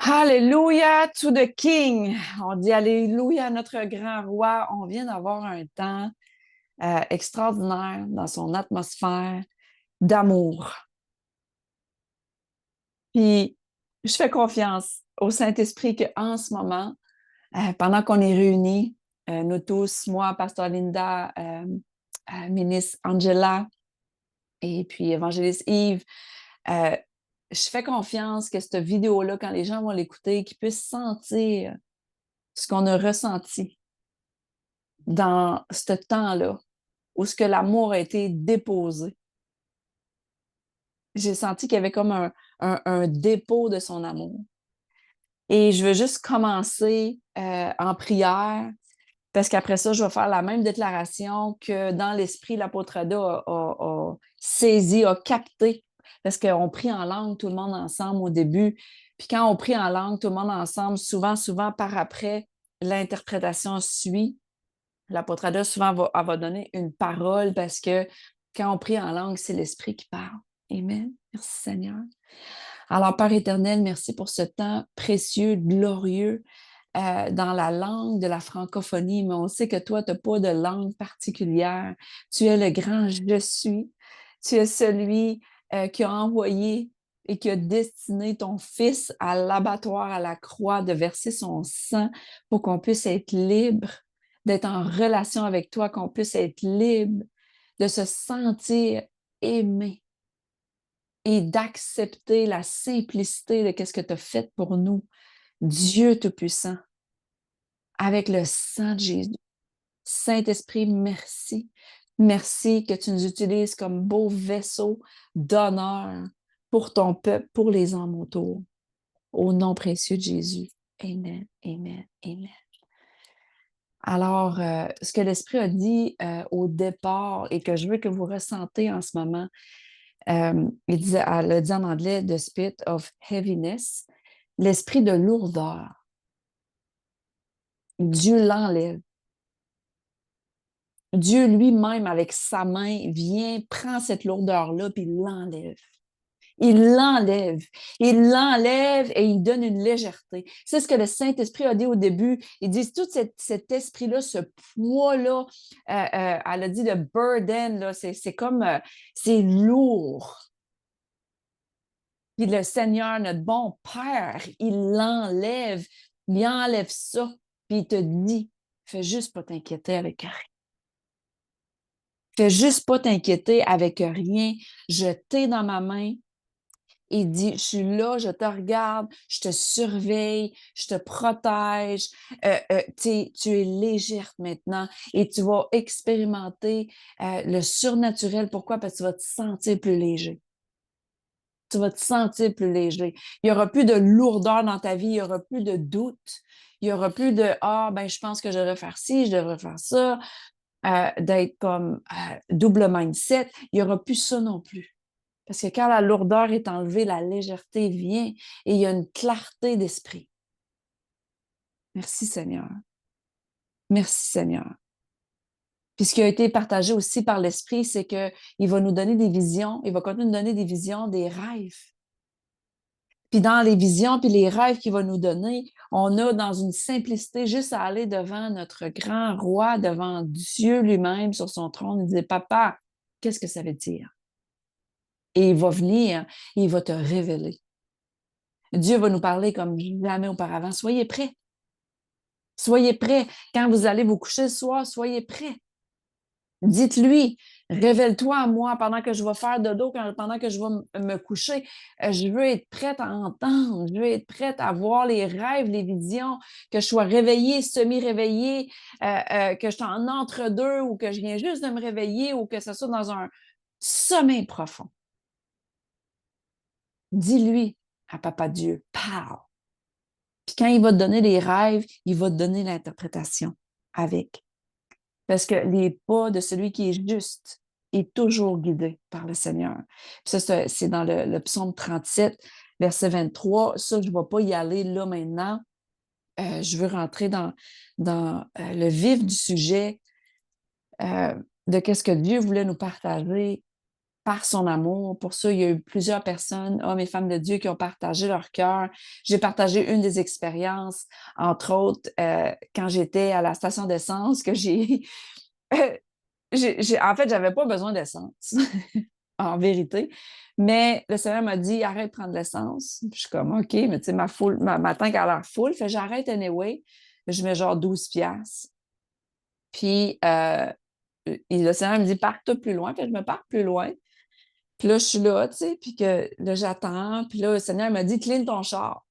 Alléluia to the King. On dit Alléluia à notre grand roi. On vient d'avoir un temps extraordinaire dans son atmosphère d'amour. Puis, je fais confiance au Saint-Esprit qu'en ce moment, pendant qu'on est réunis, nous tous, moi, Pasteur Linda, ministre Angela et puis évangéliste Yves, euh, je fais confiance que cette vidéo-là, quand les gens vont l'écouter, qu'ils puissent sentir ce qu'on a ressenti dans ce temps-là où ce que l'amour a été déposé. J'ai senti qu'il y avait comme un dépôt de son amour. Et je veux juste commencer en prière parce qu'après ça, je vais faire la même déclaration que dans l'esprit, l'apôtre Ada a saisi, a capté. Parce qu'on prie en langue, tout le monde ensemble au début. Puis quand on prie en langue, tout le monde ensemble, souvent par après, l'interprétation suit. L'apôtre Ada, souvent, elle va donner une parole parce que quand on prie en langue, c'est l'Esprit qui parle. Amen. Merci Seigneur. Alors, Père éternel, merci pour ce temps précieux, glorieux dans la langue de la francophonie, mais on sait que toi, tu n'as pas de langue particulière. Tu es le grand je suis. Tu es celui qui a envoyé et qui a destiné ton Fils à l'abattoir, à la croix, de verser son sang pour qu'on puisse être libre, d'être en relation avec toi, qu'on puisse être libre, de se sentir aimé et d'accepter la simplicité de ce que tu as fait pour nous, Dieu Tout-Puissant, avec le sang de Jésus. Saint-Esprit, merci. Merci que tu nous utilises comme beau vaisseau d'honneur pour ton peuple, pour les hommes autour. Au nom précieux de Jésus. Amen, amen, amen. Alors, ce que l'Esprit a dit au départ et que je veux que vous ressentez en ce moment, elle a dit en anglais, the spirit of heaviness, l'esprit de lourdeur. Dieu l'enlève. Dieu lui-même, avec sa main, vient, prend cette lourdeur-là, puis il l'enlève. Il l'enlève. Il l'enlève et il donne une légèreté. C'est ce que le Saint-Esprit a dit au début. Il dit tout cet esprit-là, ce poids-là, elle a dit le burden, là, c'est comme, c'est lourd. Puis le Seigneur, notre bon Père, il l'enlève. Il enlève ça. Puis il te dit, fais juste pas t'inquiéter avec rien. Fais juste pas t'inquiéter avec rien. Je t'ai dans ma main. Il dit, je suis là, je te regarde, je te surveille, je te protège. Tu es légère maintenant et tu vas expérimenter le surnaturel. Pourquoi? Parce que tu vas te sentir plus léger. Tu vas te sentir plus léger. Il n'y aura plus de lourdeur dans ta vie, il n'y aura plus de doute. Il n'y aura plus de ah, ben, je pense que je devrais faire ci, je devrais faire ça, d'être comme double mindset. Il n'y aura plus ça non plus. Parce que quand la lourdeur est enlevée, la légèreté vient et il y a une clarté d'esprit. Merci Seigneur. Merci Seigneur. Puis ce qui a été partagé aussi par l'Esprit, c'est qu'il va nous donner des visions, il va continuer de nous donner des visions, des rêves. Puis dans les visions puis les rêves qu'il va nous donner, on a dans une simplicité juste à aller devant notre grand roi, devant Dieu lui-même sur son trône et dire, Papa, qu'est-ce que ça veut dire? Et il va venir et il va te révéler. Dieu va nous parler comme jamais auparavant. Soyez prêts. Soyez prêts. Quand vous allez vous coucher ce soir, soyez prêts. Dites-lui, révèle-toi à moi pendant que je vais faire dodo, pendant que je vais me coucher. Je veux être prête à entendre. Je veux être prête à voir les rêves, les visions, que je sois réveillée, semi-réveillée, que je suis en entre-deux ou que je viens juste de me réveiller ou que ce soit dans un sommeil profond. Dis-lui à Papa Dieu, parle. Puis quand il va te donner les rêves, il va te donner l'interprétation avec. Parce que les pas de celui qui est juste est toujours guidé par le Seigneur. Puis ça, c'est dans le psaume 37, verset 23. Ça, je ne vais pas y aller là maintenant. Je veux rentrer dans le vif du sujet de qu'est-ce que Dieu voulait nous partager par son amour. Pour ça, il y a eu plusieurs personnes, hommes et femmes de Dieu, qui ont partagé leur cœur. J'ai partagé une des expériences, entre autres, quand j'étais à la station d'essence, que en fait, j'avais pas besoin d'essence, en vérité. Mais le Seigneur m'a dit, arrête de prendre de l'essence. Puis je suis comme, OK, mais tu sais, ma tank a l'air full. Fait j'arrête anyway. Je mets genre 12 piastres. Puis, le Seigneur me dit, parque-toi plus loin. Puis je me parque plus loin. Puis là, je suis là, tu sais, puis que là, j'attends. Puis là, le Seigneur m'a dit, clean ton char.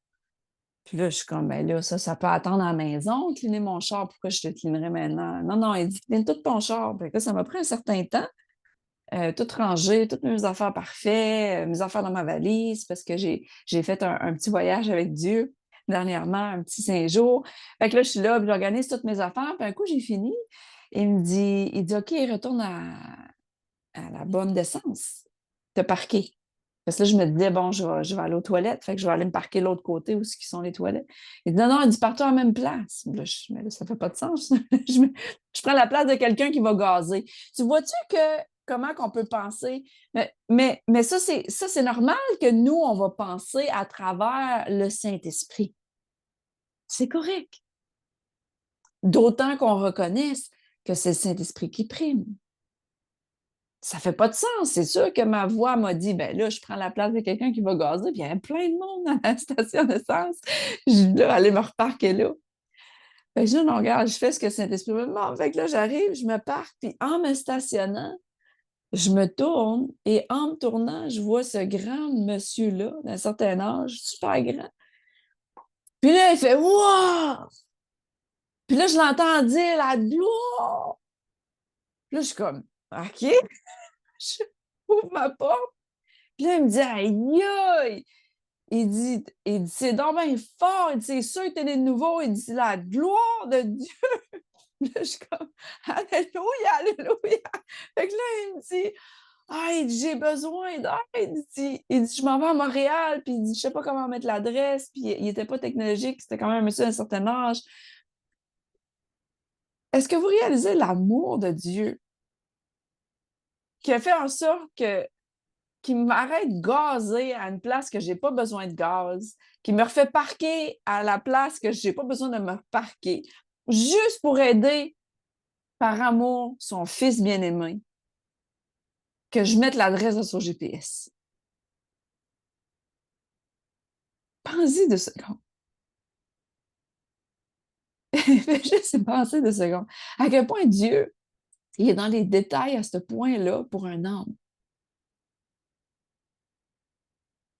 Puis là, je suis comme, ben là, ça peut attendre à la maison, cleaner mon char. Pourquoi je te cleanerais maintenant? Non, non, il dit, clean tout ton char. Puis là, ça m'a pris un certain temps. Tout rangé, toutes mes affaires parfaites, mes affaires dans ma valise, parce que j'ai fait un petit voyage avec Dieu dernièrement, un petit 5 jours. Fait que là, je suis là, puis j'organise toutes mes affaires, puis un coup, j'ai fini. Il dit, OK, retourne à la bonne d'essence, te parquer. Parce que là, je me disais, bon, je vais aller aux toilettes, fait que je vais aller me parquer de l'autre côté où sont les toilettes. Il dit, non, non, il dit, partout à la même place. Mais là, ça fait pas de sens. je prends la place de quelqu'un qui va gazer. Tu vois-tu comment qu'on peut penser? Mais ça, c'est normal que nous, on va penser à travers le Saint-Esprit. C'est correct. D'autant qu'on reconnaisse que c'est le Saint-Esprit qui prime. Ça fait pas de sens. C'est sûr que ma voix m'a dit, ben là, je prends la place de quelqu'un qui va gazer, puis il y avait plein de monde à la station d'essence. Je dis, là, allez me reparquer là. Fait que je dis, non, regarde, je fais ce que Saint-Esprit me demande. Fait que là, j'arrive, je me parque, puis en me stationnant, je me tourne, et en me tournant, je vois ce grand monsieur-là, d'un certain âge, super grand. Puis là, il fait, wow! Puis là, je l'entends dire, la gloire! Puis là, je suis comme, OK. Je ouvre ma porte. Puis là, il me dit, aïe, aïe! Il dit, c'est donc bien fort. Il dit, c'est sûr que t'es né de nouveau. Il dit, c'est la gloire de Dieu. Là, je suis comme, Alléluia, Alléluia. Fait que là, il me dit, ah, il dit, j'ai besoin d'aide. Il dit, je m'en vais à Montréal. Puis il dit, je sais pas comment mettre l'adresse. Puis il était pas technologique. C'était quand même un monsieur d'un certain âge. Est-ce que vous réalisez l'amour de Dieu qui a fait en sorte qui m'arrête de gazer à une place que j'ai pas besoin de gaz, qui me refait parquer à la place que j'ai pas besoin de me parquer, juste pour aider, par amour, son fils bien-aimé, que je mette l'adresse de son GPS. Pensez de secondes. Fais juste penser de secondes. À quel point Dieu, il est dans les détails à ce point-là pour un homme.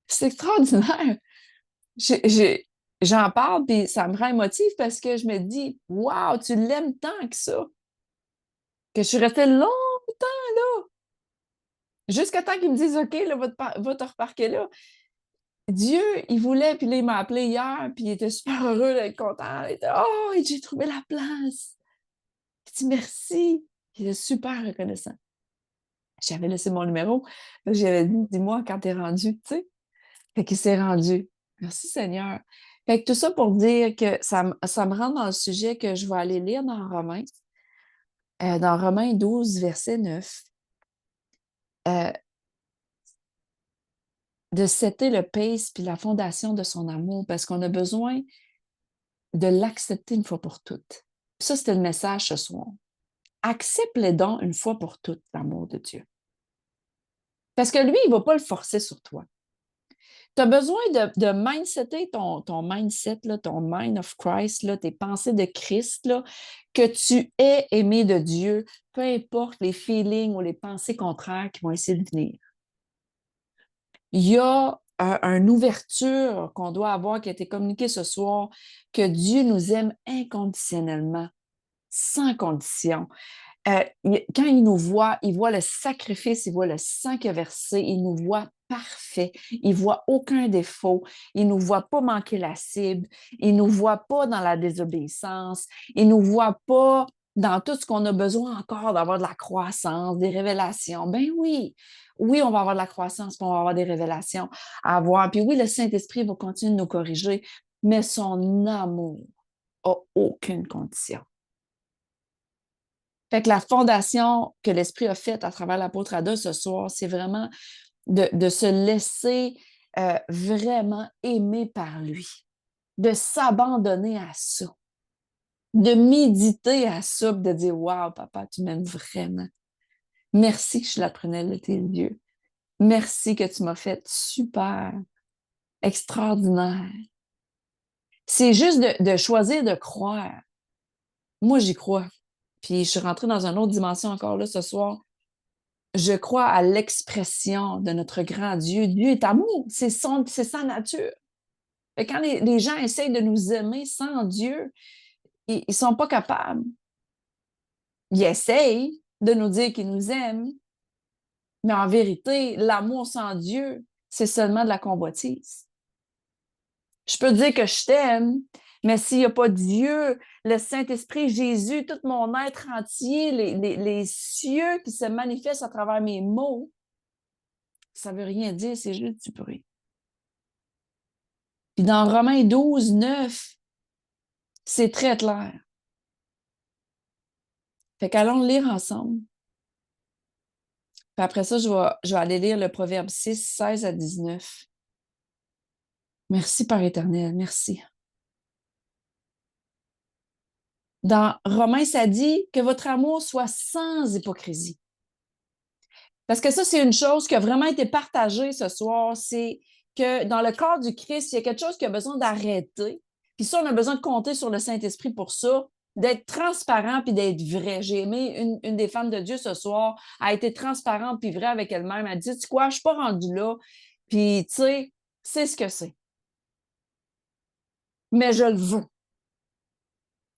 C'est extraordinaire. J'en parle, puis ça me rend émotive parce que je me dis, waouh, tu l'aimes tant que ça, que je suis restée longtemps là, jusqu'à temps qu'il me dise, OK, là, va te reparquer là. Dieu, il voulait, puis là, il m'a appelé hier, puis il était super heureux d'être content. Il était, oh, j'ai trouvé la place. Il dit, merci. Il est super reconnaissant. J'avais laissé mon numéro. J'avais dit, dis-moi quand t'es rendu, tu sais. Fait qu'il s'est rendu. Merci Seigneur. Fait que tout ça pour dire que ça me rend dans le sujet que je vais aller lire dans Romains 12, verset 9, euh, de setter le pace puis la fondation de son amour, parce qu'on a besoin de l'accepter une fois pour toutes. Ça, c'était le message ce soir. Accepte les dons une fois pour toutes, l'amour de Dieu. Parce que lui, il ne va pas le forcer sur toi. Tu as besoin de mindsetter ton mindset, là, ton mind of Christ, là, tes pensées de Christ, là, que tu es aimé de Dieu, peu importe les feelings ou les pensées contraires qui vont essayer de venir. Il y a une ouverture qu'on doit avoir qui a été communiquée ce soir, que Dieu nous aime inconditionnellement, sans condition. Quand il nous voit, il voit le sacrifice, il voit le sang qui a versé, il nous voit parfait, il voit aucun défaut, il nous voit pas manquer la cible, il nous voit pas dans la désobéissance, il nous voit pas dans tout ce qu'on a besoin encore d'avoir de la croissance, des révélations. Ben oui, oui, on va avoir de la croissance, puis on va avoir des révélations à avoir. Puis oui, le Saint-Esprit va continuer de nous corriger, mais son amour a aucune condition. Fait que la fondation que l'Esprit a faite à travers l'apôtre Ada ce soir, c'est vraiment de se laisser vraiment aimer par lui, de s'abandonner à ça, de méditer à ça, de dire waouh, papa, tu m'aimes vraiment. Merci que je suis la prunelle de tes yeux. Merci que tu m'as fait super, extraordinaire. C'est juste de choisir de croire. Moi, j'y crois. Puis je suis rentrée dans une autre dimension encore là ce soir. Je crois à l'expression de notre grand Dieu. Dieu est amour, c'est sa nature. Et quand les gens essayent de nous aimer sans Dieu, ils ne sont pas capables. Ils essayent de nous dire qu'ils nous aiment, mais en vérité, l'amour sans Dieu, c'est seulement de la convoitise. Je peux dire que je t'aime, mais s'il n'y a pas Dieu, le Saint-Esprit, Jésus, tout mon être entier, les cieux qui se manifestent à travers mes mots, ça ne veut rien dire, c'est juste du bruit. Puis dans Romains 12, 9, c'est très clair. Fait qu'allons le lire ensemble. Puis après ça, je vais aller lire le Proverbe 6, 16 à 19. Merci, Père éternel, merci. Dans Romains, ça dit que votre amour soit sans hypocrisie. Parce que ça, c'est une chose qui a vraiment été partagée ce soir, c'est que dans le corps du Christ, il y a quelque chose qui a besoin d'arrêter. Puis ça, on a besoin de compter sur le Saint-Esprit pour ça, d'être transparent puis d'être vrai. J'ai aimé une des femmes de Dieu ce soir, a été transparente puis vraie avec elle-même. Elle dit, tu sais quoi, je suis pas rendue là. Puis, tu sais, c'est ce que c'est. Mais je le veux.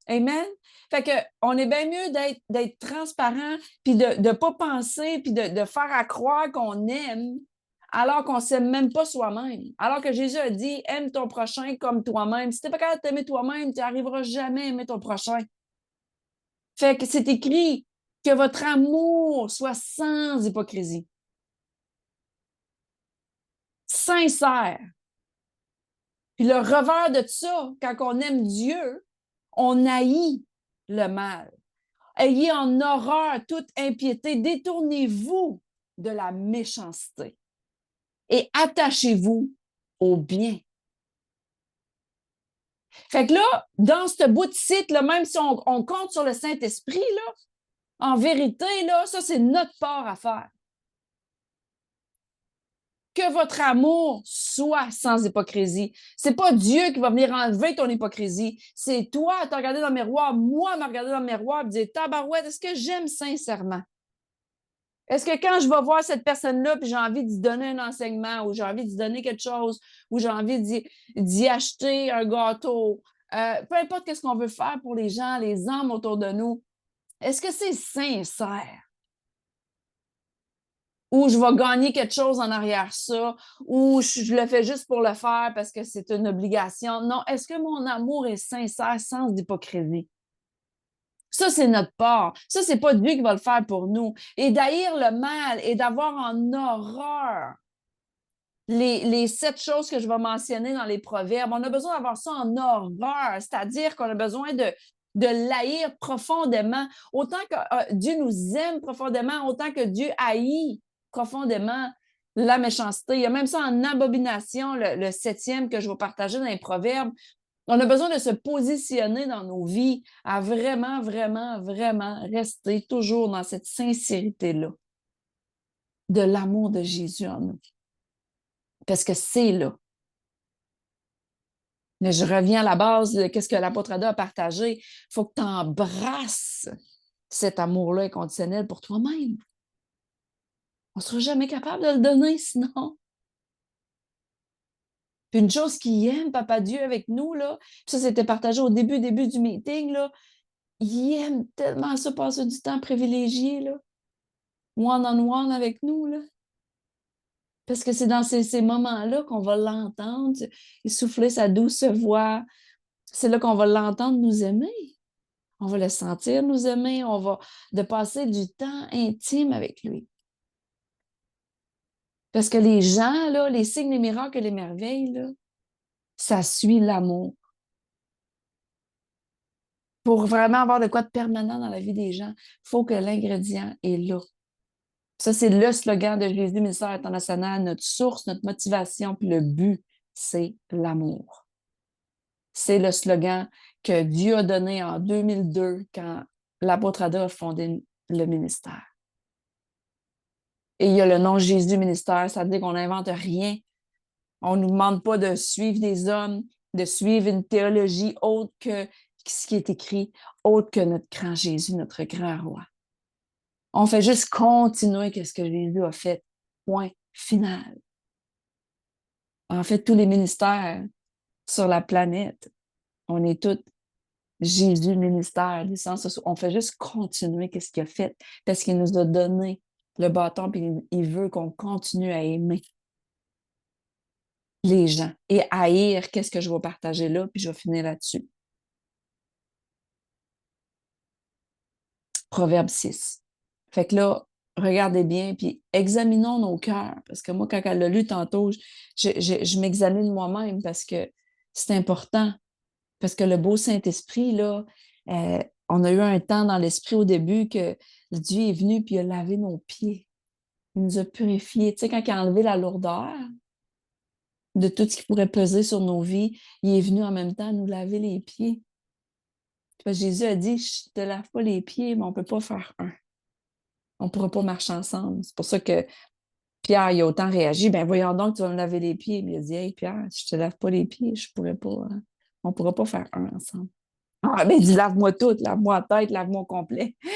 Amen? Fait que on est bien mieux d'être transparent, puis de ne pas penser, puis de faire à croire qu'on aime, alors qu'on ne s'aime même pas soi-même. Alors que Jésus a dit, aime ton prochain comme toi-même. Si tu n'es pas capable de t'aimer toi-même, tu n'arriveras jamais à aimer ton prochain. Fait que c'est écrit que votre amour soit sans hypocrisie. Sincère. Puis le revers de ça, quand on aime Dieu, on haït le mal. Ayez en horreur toute impiété, détournez-vous de la méchanceté et attachez-vous au bien. Fait que là, dans ce bout de site, là, même si on compte sur le Saint-Esprit, là, en vérité, là, ça, c'est notre part à faire. Que votre amour soit sans hypocrisie. C'est pas Dieu qui va venir enlever ton hypocrisie. C'est toi à te regarder dans le miroir, moi à me regarder dans le miroir et dire, tabarouette, est-ce que j'aime sincèrement? Est-ce que quand je vais voir cette personne-là, puis j'ai envie d'y donner un enseignement, ou j'ai envie d'y donner quelque chose, ou j'ai envie d'y acheter un gâteau, peu importe qu'est-ce qu'on veut faire pour les gens, les hommes autour de nous, est-ce que c'est sincère? Ou je vais gagner quelque chose en arrière ça, ou je le fais juste pour le faire parce que c'est une obligation. Non, est-ce que mon amour est sincère sans hypocrisie? Ça, c'est notre part. Ça, c'est pas Dieu qui va le faire pour nous. Et d'haïr le mal et d'avoir en horreur les 7 choses que je vais mentionner dans les proverbes, on a besoin d'avoir ça en horreur, c'est-à-dire qu'on a besoin de l'haïr profondément. Autant que Dieu nous aime profondément, autant que Dieu haït profondément la méchanceté. Il y a même ça en abomination, le 7e que je vais partager dans les proverbes. On a besoin de se positionner dans nos vies à vraiment, vraiment, vraiment rester toujours dans cette sincérité-là de l'amour de Jésus en nous. Parce que c'est là. Mais je reviens à la base de ce que l'apôtre Ada a partagé. Il faut que tu embrasses cet amour-là inconditionnel pour toi-même. On ne sera jamais capable de le donner sinon. Puis une chose qu'il aime, Papa Dieu, avec nous, là, ça, c'était partagé au début du meeting, là, il aime tellement ça, passer du temps privilégié, là, one-on-one avec nous, là. Parce que c'est dans ces moments-là qu'on va l'entendre, souffler sa douce voix. C'est là qu'on va l'entendre nous aimer. On va le sentir nous aimer. On va de passer du temps intime avec lui. Parce que les gens, là, les signes, les miracles et les merveilles, là, ça suit l'amour. Pour vraiment avoir de quoi de permanent dans la vie des gens, il faut que l'ingrédient est là. Ça, c'est le slogan de Jésus, ministère international, notre source, notre motivation, puis le but, c'est l'amour. C'est le slogan que Dieu a donné en 2002 quand l'apôtre Ada a fondé le ministère. Et il y a le nom Jésus ministère, ça veut dire qu'on n'invente rien. On ne nous demande pas de suivre des hommes, de suivre une théologie autre que ce qui est écrit, autre que notre grand Jésus, notre grand roi. On fait juste continuer ce que Jésus a fait. Point final. En fait, tous les ministères sur la planète, on est tous Jésus ministère. On fait juste continuer ce qu'il a fait parce qu'il nous a donné le bâton et il veut qu'on continue à aimer les gens et haïr qu'est-ce que je vais partager là, puis je vais finir là-dessus. Proverbe 6. Fait que là, regardez bien, puis examinons nos cœurs. Parce que moi, quand elle l'a lu tantôt, je m'examine moi-même parce que c'est important. Parce que le beau Saint-Esprit, là, on a eu un temps dans l'esprit au début que Dieu est venu puis il a lavé nos pieds. Il nous a purifiés. Tu sais, quand il a enlevé la lourdeur de tout ce qui pourrait peser sur nos vies, il est venu en même temps nous laver les pieds. Parce que Jésus a dit, je te lave pas les pieds, mais on ne peut pas faire un. On ne pourra pas marcher ensemble. C'est pour ça que Pierre, il a autant réagi. Ben voyons donc, tu vas me laver les pieds. Il a dit, hey Pierre, si je ne te lave pas les pieds, je pourrais pas, hein. On ne pourra pas faire un ensemble. Ah, ben il dit, lave-moi tout, lave-moi la tête, lave-moi au complet. Tu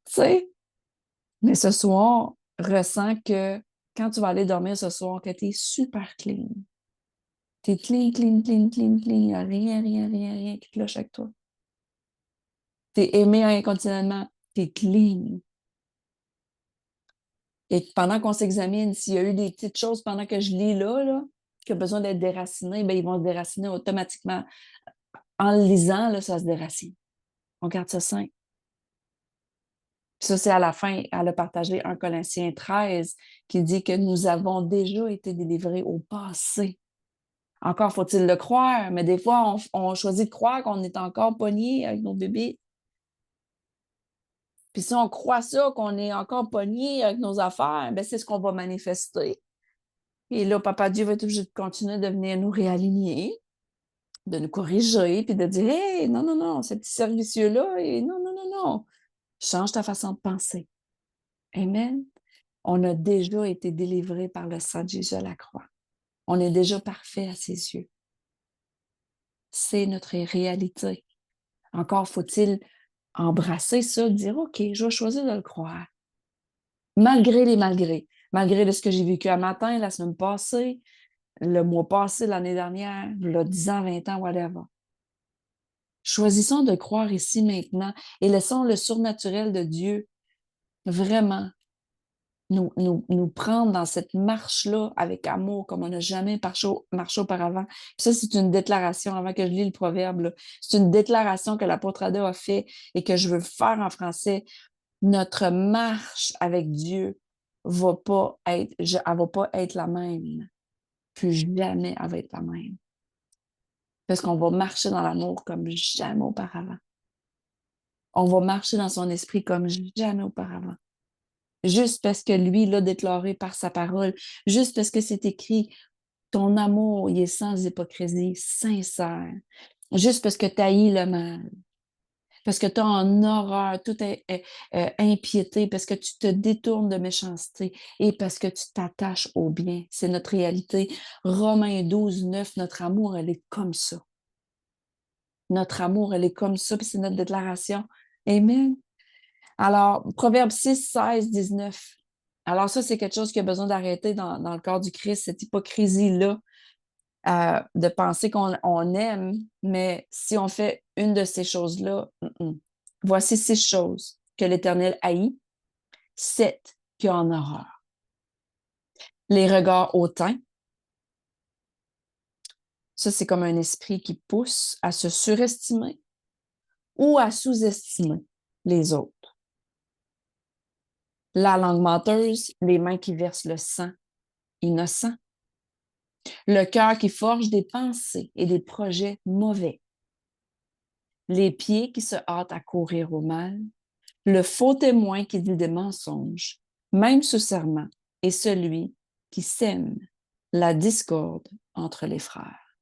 sais? Mais ce soir, ressens que quand tu vas aller dormir ce soir, que tu es super clean. Tu es clean, clean, clean, clean, clean. Il n'y a rien, rien, rien, rien qui cloche avec toi. Tu es aimé inconditionnellement. Tu es clean. Et pendant qu'on s'examine, s'il y a eu des petites choses pendant que je lis là qui ont besoin d'être déracinées, ben, ils vont se déraciner automatiquement. En le lisant, là, ça se déracine. On garde ça sain. Ça, c'est à la fin, elle a partagé 1 Corinthiens 13 qui dit que nous avons déjà été délivrés au passé. Encore faut-il le croire, mais des fois, on choisit de croire qu'on est encore pogné avec nos bébés. Puis si on croit ça, qu'on est encore pogné avec nos affaires, ben c'est ce qu'on va manifester. Et là, Papa Dieu va être obligé de continuer de venir nous réaligner, de nous corriger, puis de dire, hey, non, non, non, ce petit servicieux-là, et non, non, non, non, change ta façon de penser. Amen. On a déjà été délivrés par le sang de Jésus à la croix. On est déjà parfait à ses yeux. C'est notre réalité. Encore faut-il embrasser ça, dire, OK, je vais choisir de le croire. Malgré les malgrés. Malgré ce que j'ai vécu un matin, la semaine passée, le mois passé, l'année dernière, il 10 ans, 20 ans, whatever. Choisissons de croire ici maintenant et laissons le surnaturel de Dieu vraiment nous prendre dans cette marche-là avec amour comme on n'a jamais marché auparavant. Puis ça, c'est une déclaration, avant que je lis le proverbe, c'est une déclaration que l'apôtre Ada a fait et que je veux faire en français. Notre marche avec Dieu va pas être, elle va pas être la même. Plus jamais elle va être la même. Parce qu'on va marcher dans l'amour comme jamais auparavant. On va marcher dans son esprit comme jamais auparavant. Juste parce que lui l'a déclaré par sa parole, juste parce que c'est écrit, ton amour, il est sans hypocrisie, sincère. Juste parce que tu haïs le mal, parce que tu as en horreur toute impiété, parce que tu te détournes de méchanceté et parce que tu t'attaches au bien. C'est notre réalité. Romains 12, 9, notre amour, elle est comme ça. Notre amour, elle est comme ça, puis c'est notre déclaration. Amen. Alors, Proverbe 6, 16, 19. Alors ça, c'est quelque chose qui a besoin d'arrêter dans le corps du Christ, cette hypocrisie-là, de penser qu'on aime, mais si on fait une de ces choses-là, voici 6 choses que l'Éternel haït, 7 qui en horreur. Les regards hautains, ça c'est comme un esprit qui pousse à se surestimer ou à sous-estimer les autres. La langue menteuse, les mains qui versent le sang innocent. Le cœur qui forge des pensées et des projets mauvais. les pieds qui se hâtent à courir au mal, le faux témoin qui dit des mensonges, même sous serment, et celui qui sème la discorde entre les frères.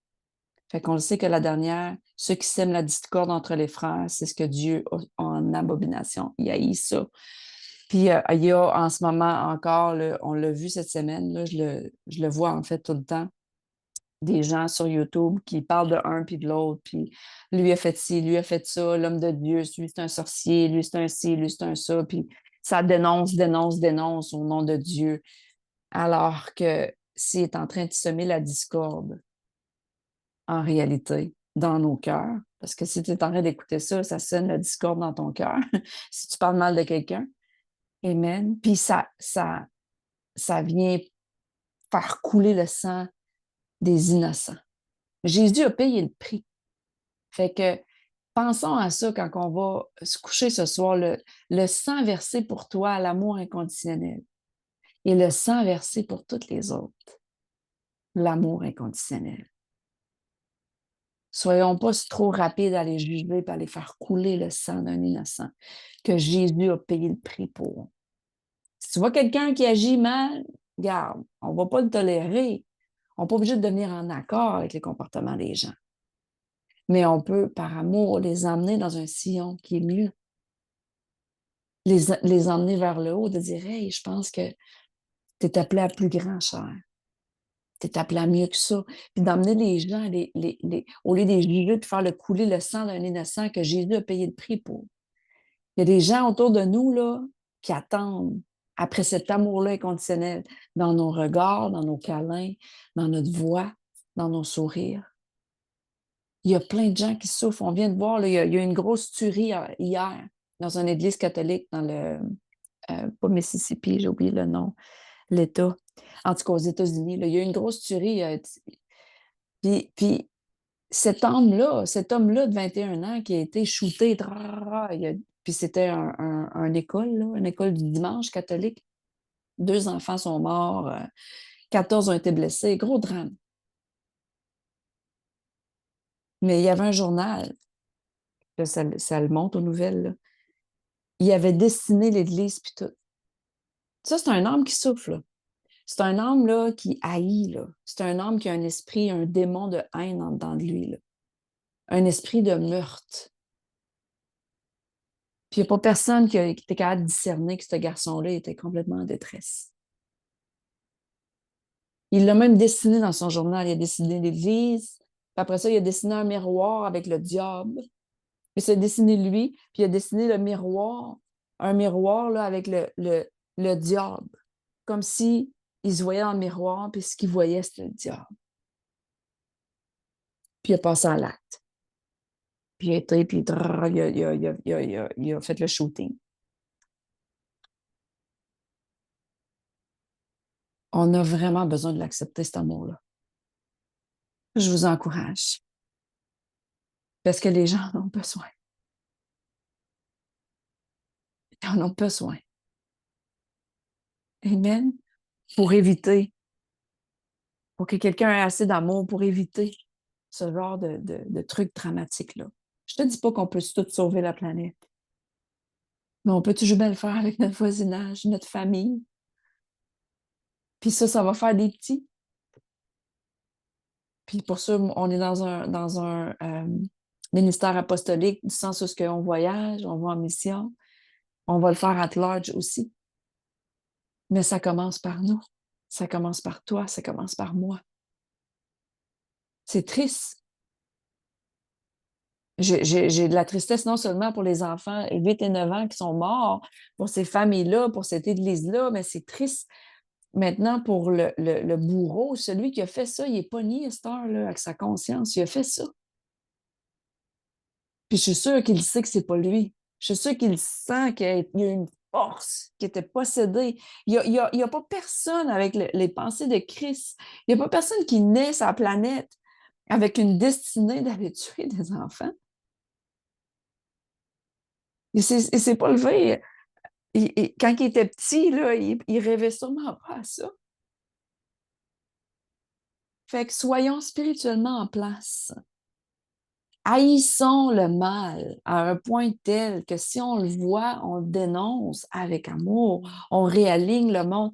Fait qu'on le sait que la dernière, ceux qui sèment la discorde entre les frères, c'est ce que Dieu a en abomination. Il haït ça. Puis il y a en ce moment encore, là, on l'a vu cette semaine, là, je le vois en fait tout le temps, des gens sur YouTube qui parlent de un puis de l'autre, puis lui a fait ci, lui a fait ça, l'homme de Dieu, lui c'est un sorcier, lui c'est un ci, lui c'est un ça, puis ça dénonce, dénonce, dénonce au nom de Dieu, alors que s'il est en train de semer la discorde, en réalité, dans nos cœurs, parce que si tu es en train d'écouter ça, ça sème la discorde dans ton cœur, si tu parles mal de quelqu'un, amen, puis ça vient faire couler le sang des innocents. Jésus a payé le prix. Fait que pensons à ça quand on va se coucher ce soir, le sang versé pour toi, l'amour inconditionnel, et le sang versé pour toutes les autres, l'amour inconditionnel. Soyons pas trop rapides à les juger et à les faire couler le sang d'un innocent que Jésus a payé le prix pour. Si tu vois quelqu'un qui agit mal, garde, on ne va pas le tolérer. On n'est pas obligé de devenir en accord avec les comportements des gens. Mais on peut, par amour, les emmener dans un sillon qui est mieux. Les emmener vers le haut, de dire, hey, je pense que tu es appelé à plus grand, cher. Tu es appelé à mieux que ça. Puis d'emmener les gens, au lieu de les juger, de faire couler le sang d'un innocent que Jésus a payé le prix pour. Il y a des gens autour de nous, là, qui attendent, après cet amour-là inconditionnel, dans nos regards, dans nos câlins, dans notre voix, dans nos sourires. Il y a plein de gens qui souffrent. On vient de voir, là, il y a une grosse tuerie hier dans une église catholique dans le, pas Mississippi, j'ai oublié le nom, l'État. En tout cas, aux États-Unis, là, il y a eu une grosse tuerie. Puis cet homme-là de 21 ans qui a été shooté, puis c'était une école, là, une école du dimanche catholique. 2 enfants sont morts, 14 ont été blessés, gros drame. Mais il y avait un journal, là, ça le montre aux nouvelles, là. Il avait dessiné l'église, puis tout. Ça, c'est un homme qui souffre, là. C'est un homme là, qui haït. Là. C'est un homme qui a un esprit, un démon de haine en dedans de lui. Là. Un esprit de meurtre. Puis il n'y a pas personne qui était capable de discerner que ce garçon-là était complètement en détresse. Il l'a même dessiné dans son journal. Il a dessiné l'église. Puis après ça, il a dessiné un miroir avec le diable. Puis il s'est dessiné lui. Puis il a dessiné le miroir. Un miroir là, avec le diable. Comme si il se voyait dans le miroir, puis ce qu'il voyait, c'était le diable. Puis il a passé à l'acte. Puis il a été, puis il a fait le shooting. On a vraiment besoin de l'accepter, cet amour-là. Je vous encourage. Parce que les gens en ont besoin. Ils en ont besoin. Amen. Pour éviter, pour que quelqu'un ait assez d'amour pour éviter ce genre de trucs dramatiques-là. Je te dis pas qu'on peut tout sauver la planète. Mais on peut toujours bien le faire avec notre voisinage, notre famille. Puis ça va faire des petits. Puis pour ça, on est dans un ministère apostolique, du sens où on voyage, on va en mission. On va le faire at large aussi. Mais ça commence par nous. Ça commence par toi, ça commence par moi. C'est triste. J'ai de la tristesse non seulement pour les enfants 8 et 9 ans qui sont morts, pour ces familles-là, pour cette église-là, mais c'est triste maintenant pour le bourreau, celui qui a fait ça, il n'est pas nié à cette heure-là avec sa conscience, il a fait ça. Puis je suis sûre qu'il sait que c'est pas lui. Je suis sûre qu'il sent qu'il y a une force qui était possédée. Il y a pas personne avec les pensées de Christ. Il n'y a pas personne qui naît sur la planète avec une destinée d'aller tuer des enfants. Il s'est pas levé. Quand il était petit, là, il rêvait sûrement pas à ça. Fait que soyons spirituellement en place. Haïssons le mal à un point tel que si on le voit, on le dénonce avec amour, on réaligne le monde.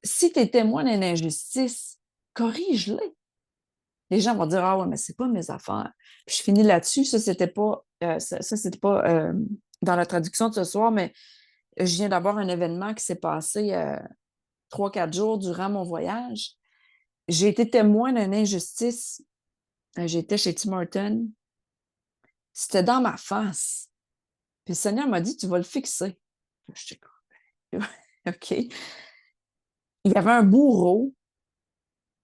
Si tu es témoin d'une injustice, corrige-les. Les gens vont dire: ah ouais, mais c'est pas mes affaires. Puis je finis là-dessus. Ça, c'était pas, c'était pas dans la traduction de ce soir, mais je viens d'avoir un événement qui s'est passé 3-4 jours durant mon voyage. J'ai été témoin d'une injustice. J'étais chez Tim Hortons. C'était dans ma face. Puis le Seigneur m'a dit: tu vas le fixer. Je dis: OK. Il y avait un bourreau.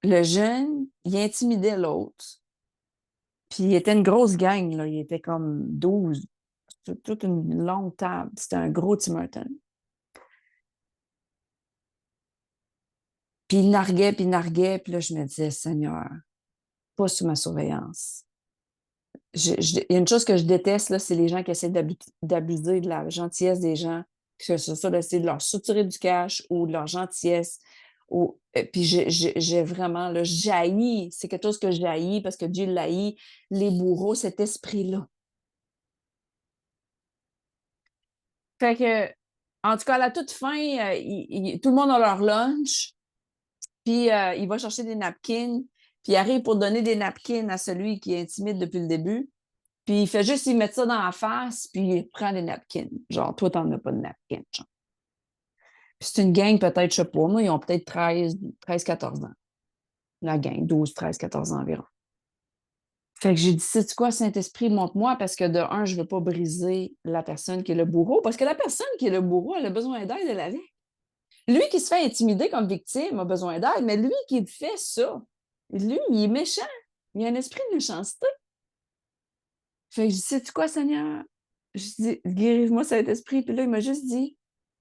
Le jeune, il intimidait l'autre. Puis il était une grosse gang, là. Il était comme 12. C'était toute une longue table. C'était un gros Tim Hortons. Puis il narguait, puis il narguait. Puis là, je me disais: Seigneur, pas sous ma surveillance. Il y a une chose que je déteste, là, c'est les gens qui essaient d'abuser de la gentillesse des gens, que ce soit d'essayer de leur soutirer du cash ou de leur gentillesse. Puis j'ai vraiment, là, j'haïs, c'est quelque chose que j'haïs parce que Dieu l'haït, les bourreaux, cet esprit-là. Fait que, en tout cas, à la toute fin, tout le monde a leur lunch, puis il va chercher des napkins, puis il arrive pour donner des napkins à celui qui est intimide depuis le début. Puis il fait juste y mettre ça dans la face, puis il prend des napkins. Genre, toi, t'en as pas de napkins. Genre. Puis c'est une gang, peut-être, je sais pas, moi, ils ont peut-être 14 ans. La gang, 12, 13, 14 ans environ. Fait que j'ai dit: sais-tu quoi, Saint-Esprit, montre-moi, parce que de un, je veux pas briser la personne qui est le bourreau, parce que la personne qui est le bourreau, elle a besoin d'aide, elle avec. Lui qui se fait intimider comme victime a besoin d'aide, mais lui qui fait ça, lui, il est méchant. Il a un esprit de méchanceté. Fait que je dis: sais-tu quoi, Seigneur? Je dis: guéris-moi Saint-Esprit. Puis là, il m'a juste dit: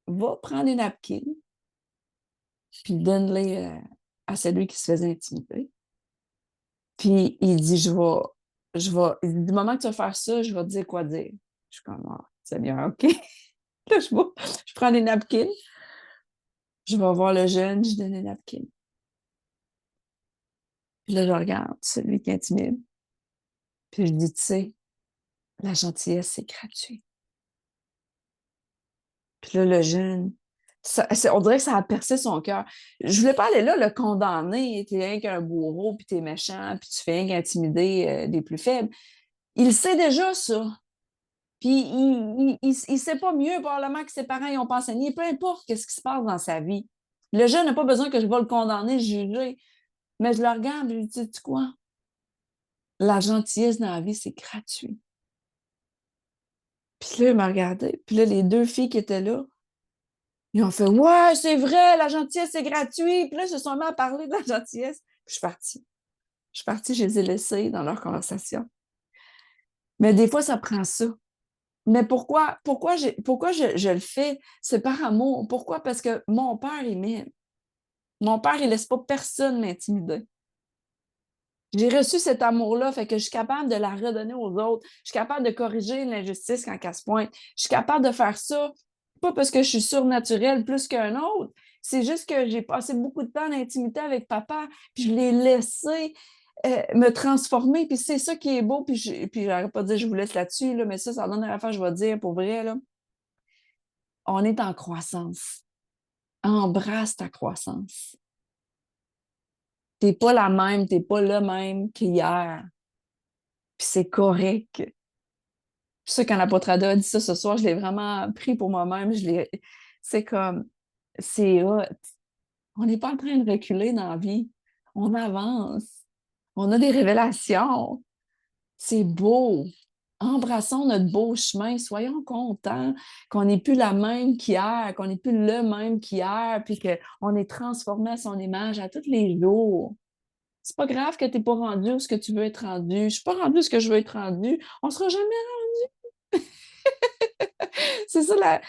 va prendre des napkins, puis donne-les à celui qui se faisait intimider. Puis il dit: il dit, du moment que tu vas faire ça, je vais te dire quoi dire. Je suis comme: ah, Seigneur, OK. Là, je prends des napkins, je vais voir le jeune, je donne des napkins. Puis là, je regarde celui qui intimide. Puis je dis: tu sais, la gentillesse, c'est gratuit. Puis là, le jeune, on dirait que ça a percé son cœur. Je voulais pas aller là le condamner. T'es rien qu'un bourreau, puis t'es méchant, puis tu fais rien qu'intimider des plus faibles. Il sait déjà ça. Puis il sait pas mieux probablement que ses parents y ont pas enseigné. Peu importe ce qui se passe dans sa vie. Le jeune n'a pas besoin que je vais le condamner, le juger. Mais je le regarde et je lui dis: tu quoi? La gentillesse dans la vie, c'est gratuit. Puis là, il m'a regardé. Puis là, les deux filles qui étaient là, ils ont fait: ouais, c'est vrai, la gentillesse, c'est gratuit. Puis là, ils se sont mis à parler de la gentillesse. Puis je suis partie. Je suis partie, je les ai laissés dans leur conversation. Mais des fois, ça prend ça. Mais pourquoi je le fais? C'est par amour. Pourquoi? Parce que mon père, il m'aime. Mon père, il ne laisse pas personne m'intimider. J'ai reçu cet amour-là, fait que je suis capable de la redonner aux autres. Je suis capable de corriger l'injustice quand elle se pointe. Je suis capable de faire ça, pas parce que je suis surnaturelle plus qu'un autre. C'est juste que j'ai passé beaucoup de temps d'intimité avec papa, puis je l'ai laissé me transformer, puis c'est ça qui est beau, puis j'arrête pas de dire je vous laisse là-dessus, là, mais ça donne une affaire, je vais dire pour vrai, là. On est en croissance. Embrasse ta croissance. T'es pas la même, t'es pas le même qu'hier. Puis c'est correct. C'est ça, quand l'apôtre Ada a dit ça ce soir, je l'ai vraiment pris pour moi-même. C'est comme, c'est hot. On n'est pas en train de reculer dans la vie. On avance. On a des révélations. C'est beau. Embrassons notre beau chemin. Soyons contents qu'on n'est plus la même qu'hier, qu'on n'est plus le même qu'hier, puis qu'on est transformé à son image à tous les jours. C'est pas grave que tu n'es pas rendu où ce que tu veux être rendu. Je suis pas rendu où ce que je veux être rendu. On sera jamais. C'est ça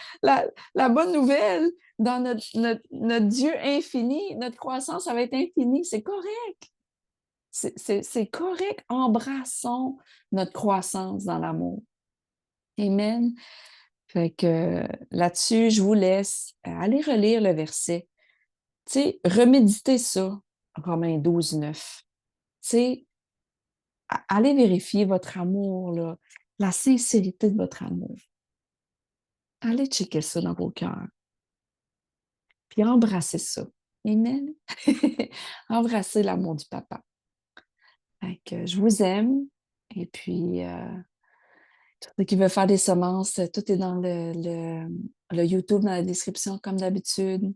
la bonne nouvelle. Dans notre Dieu infini, notre croissance, ça va être infini. C'est correct. C'est correct. Embrassons notre croissance dans l'amour. Amen. Fait que là-dessus, je vous laisse aller relire le verset. Tu sais, reméditez ça, Romains 12, 9. Tu sais, allez vérifier votre amour, là, la sincérité de votre amour. Allez checker ça dans vos cœurs. Puis embrassez ça. Amen. Embrassez l'amour du papa. Fait que je vous aime. Et puis, tous ceux qui veulent faire des semences, tout est dans le YouTube, dans la description, comme d'habitude.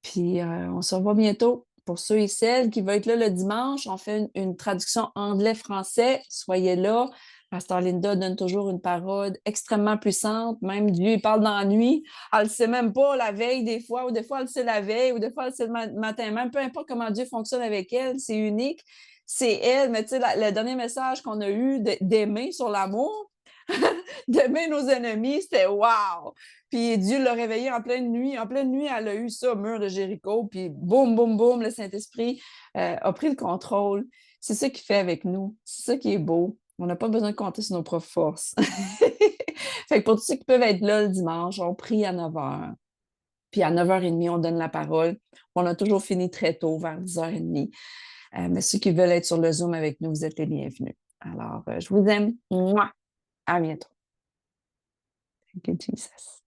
Puis, on se revoit bientôt. Pour ceux et celles qui veulent être là le dimanche, on fait une traduction anglais-français. Soyez là. Pasteur Linda donne toujours une parole extrêmement puissante. Même Dieu, il parle dans la nuit. Elle ne sait même pas la veille des fois, ou des fois elle sait la veille, ou des fois elle sait le matin même. Peu importe comment Dieu fonctionne avec elle, c'est unique. C'est elle. Mais tu sais, le dernier message qu'on a eu d'aimer sur l'amour, d'aimer nos ennemis, c'était wow! Puis Dieu l'a réveillée en pleine nuit. En pleine nuit, elle a eu ça, mur de Jéricho. Puis boum, boum, boum, le Saint-Esprit a pris le contrôle. C'est ça qu'il fait avec nous. C'est ça qui est beau. On n'a pas besoin de compter sur nos propres forces. Fait que pour tous ceux qui peuvent être là le dimanche, on prie à 9h. Puis à 9h30, on donne la parole. On a toujours fini très tôt, vers 10h30. Mais ceux qui veulent être sur le Zoom avec nous, vous êtes les bienvenus. Alors, je vous aime. Mouah! À bientôt. Thank you, Jesus.